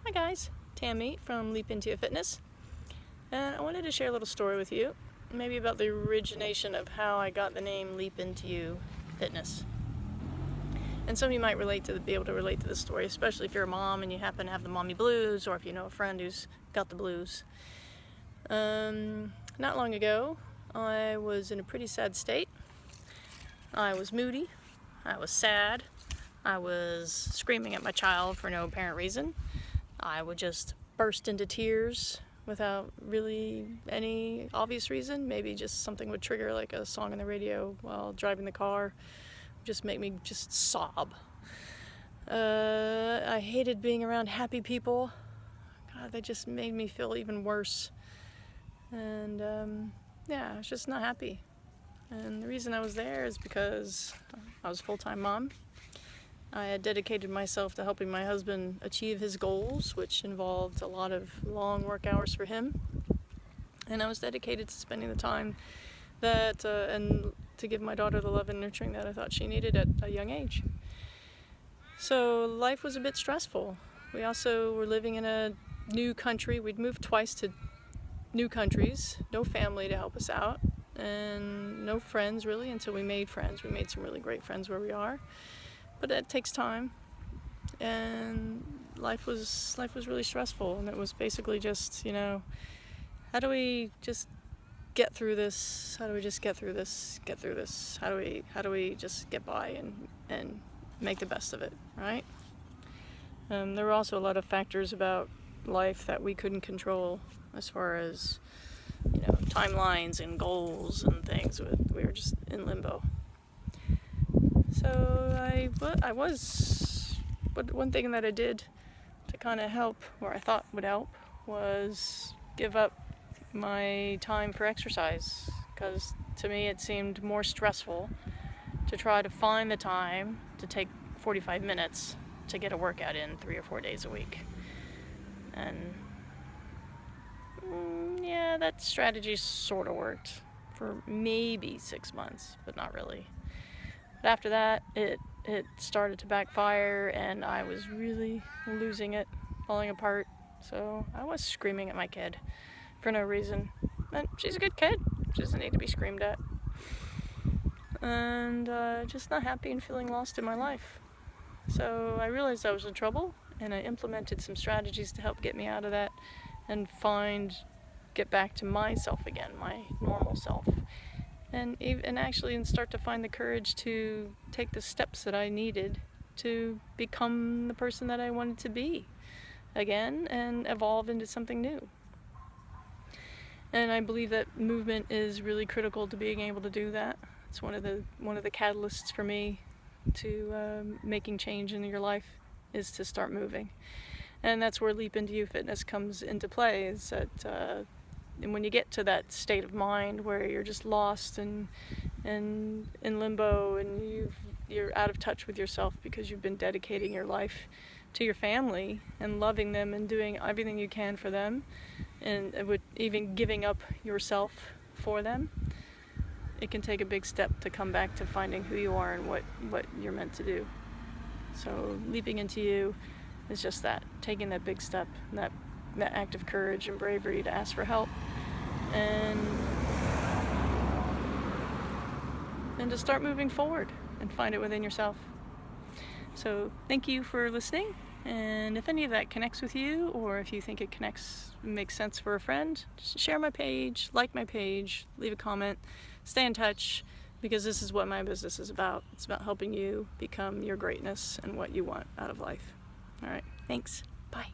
Hi guys, Tammy from Leap Into Your Fitness, and I wanted to share a little story with you, maybe about the origination of how I got the name Leap Into You Fitness. And some of you might be able to relate to this story, especially if you're a mom and you happen to have the mommy blues, or if you know a friend who's got the blues. Not long ago, I was in a pretty sad state. I was moody, I was sad, I was screaming at my child for no apparent reason. I would just burst into tears without really any obvious reason. Maybe just something would trigger, like a song on the radio while driving the car, just make me just sob. I hated being around happy people. God, they just made me feel even worse. And yeah, I was just not happy. And the reason I was there is because I was a full-time mom. I had dedicated myself to helping my husband achieve his goals, which involved a lot of long work hours for him. And I was dedicated to spending the time and to give my daughter the love and nurturing that I thought she needed at a young age. So life was a bit stressful. We also were living in a new country. We'd moved twice to new countries, no family to help us out, and no friends really until we made friends. We made some really great friends where we are. But it takes time, and life was really stressful, and it was basically just, how do we just get through this? How do we just get through this? How do we just get by and make the best of it, right? There were also a lot of factors about life that we couldn't control, as far as timelines and goals and things. We were just in limbo. So but one thing that I did to kind of help, or I thought would help, was give up my time for exercise, because to me it seemed more stressful to try to find the time to take 45 minutes to get a workout in 3 or 4 days a week. And yeah, that strategy sort of worked for maybe 6 months, but not really. But after that, it started to backfire, and I was really losing it, falling apart. So I was screaming at my kid for no reason. And she's a good kid. She doesn't need to be screamed at. And just not happy and feeling lost in my life. So I realized I was in trouble, and I implemented some strategies to help get me out of that and get back to myself again, my normal self. And actually start to find the courage to take the steps that I needed to become the person that I wanted to be again and evolve into something new. And I believe that movement is really critical to being able to do that. It's one of the catalysts for me to making change in your life, is to start moving. And that's where Leap Into You Fitness comes into play, is that and when you get to that state of mind where you're just lost and in limbo, and you're out of touch with yourself because you've been dedicating your life to your family and loving them and doing everything you can for them, and with even giving up yourself for them, it can take a big step to come back to finding who you are and what you're meant to do. So leaping into you is just that, taking that big step, and that act of courage and bravery to ask for help, and to start moving forward and find it within yourself. So thank you for listening, and if any of that connects with you, or if you think it makes sense for a friend, just share my page, like my page, leave a comment, stay in touch, because this is what my business is about. It's about helping you become your greatness and what you want out of life. All right, thanks. Bye.